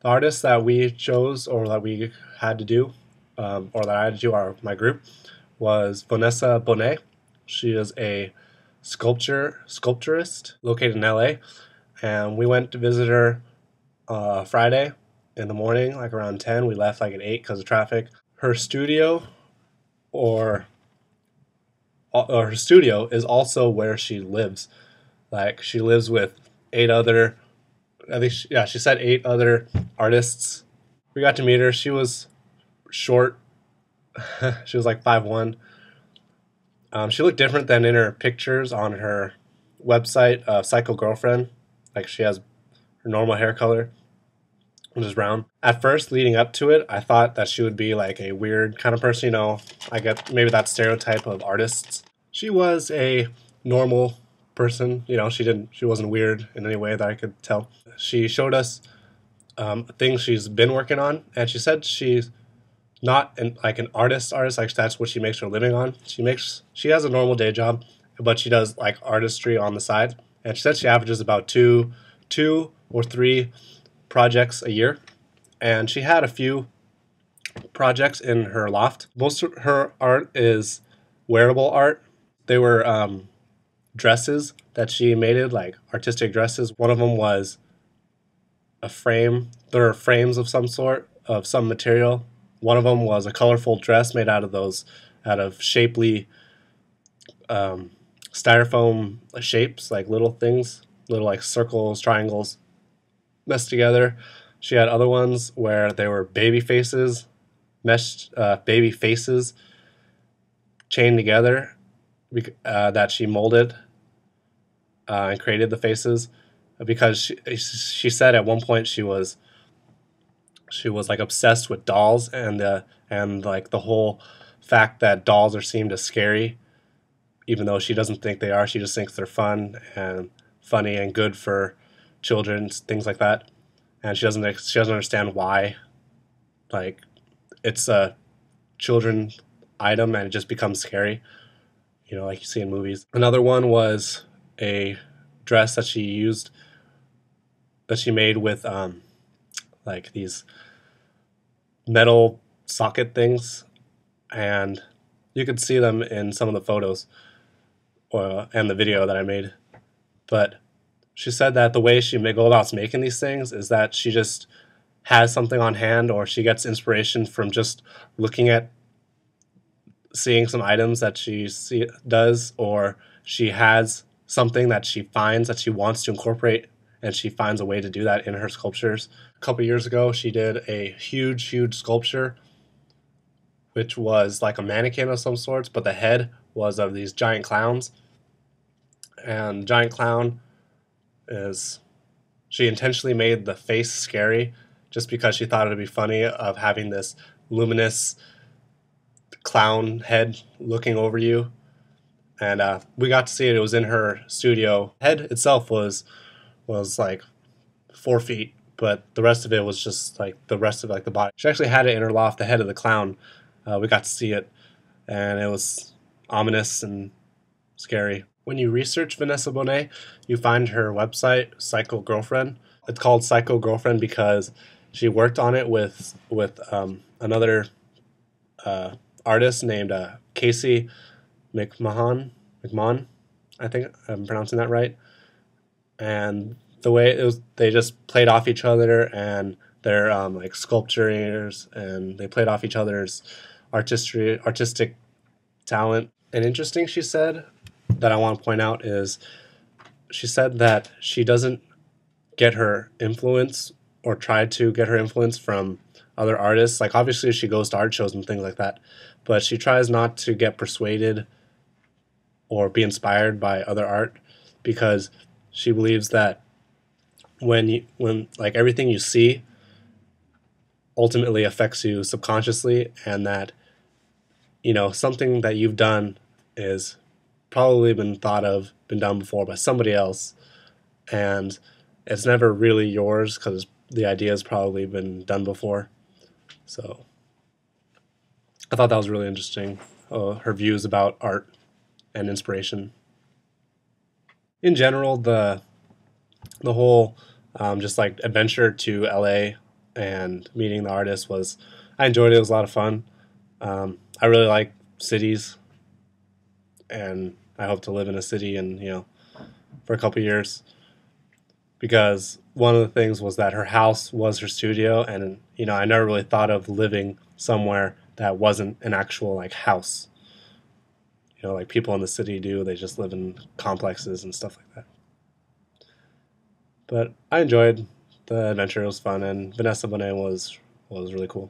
The artists that we chose or that we had to do, or that I had to do, my group, was Vanessa Bonet. She is a sculpturist located in LA, and we went to visit her Friday in the morning, like around 10. We left like at 8 because of traffic. Her studio, or her studio, is also where she lives. Like she lives with 8 other, I think, yeah, she said 8 other artists. We got to meet her. She was short. She was like 5'1". She looked different than in her pictures on her website, Psycho Girlfriend. Like she has her normal hair color, which is brown. At first, leading up to it, I thought that she would be like a weird kind of person. I get maybe that stereotype of artists. She was a normal person. She wasn't weird in any way that I could tell. She showed us things she's been working on, and she said she's not like an artist, like that's what she makes her living on. She has a normal day job, but she does like artistry on the side, and she said she averages about two or three projects a year, and she had a few projects in her loft. Most of her art is wearable art. They were dresses that she made, like artistic dresses. One of them was a frame. There are frames of some sort, of some material. One of them was a colorful dress made out of shapely styrofoam shapes, like little things, little like circles, triangles meshed together. She had other ones where they were baby faces, meshed baby faces chained together, that she molded and created the faces, because she said at one point she was like obsessed with dolls, and like the whole fact that dolls are seen as scary, even though she doesn't think they are. She just thinks they're funny and good for children, things like that. And she doesn't understand why, like, it's a children item and it just becomes scary, like you see in movies. Another one was a dress that she made with like these metal socket things, and you could see them in some of the photos and the video that I made. But she said that the way she go about making these things is that she just has something on hand, or she gets inspiration from just seeing some items that does, or she has something that she finds that she wants to incorporate, and she finds a way to do that in her sculptures. A couple years ago, she did a huge sculpture, which was like a mannequin of some sorts, but the head was of these giant clowns. And giant clown she intentionally made the face scary just because she thought it would be funny of having this luminous clown head looking over you. And we got to see it. It was in her studio. Head itself was like 4 feet, but the rest of it was just like the rest of like the body. She actually had it in her loft, the head of the clown. We got to see it, and it was ominous and scary. When you research Vanessa Bonet, you find her website, Psycho Girlfriend. It's called Psycho Girlfriend because she worked on it with another artist named Casey McMahon. I think I'm pronouncing that right. And the way it was, they just played off each other, and they're like sculptors, and they played off each other's artistic talent. And interesting, she said, that I want to point out is she said that she doesn't get her influence or try to get her influence from other artists. Like obviously she goes to art shows and things like that, but she tries not to get persuaded or be inspired by other art, because she believes that when like everything you see ultimately affects you subconsciously, and that something that you've done is probably been done before by somebody else, and it's never really yours because the idea has probably been done before. So I thought that was really interesting, her views about art and inspiration. In general, the whole just like adventure to LA and meeting the artist was, I enjoyed it. It was a lot of fun. I really like cities, and I hope to live in a city and for a couple years, because one of the things was that her house was her studio, and I never really thought of living somewhere that wasn't an actual like house. Like people in the city do. They just live in complexes and stuff like that. But I enjoyed the adventure. It was fun, and Vanessa Bonet was really cool.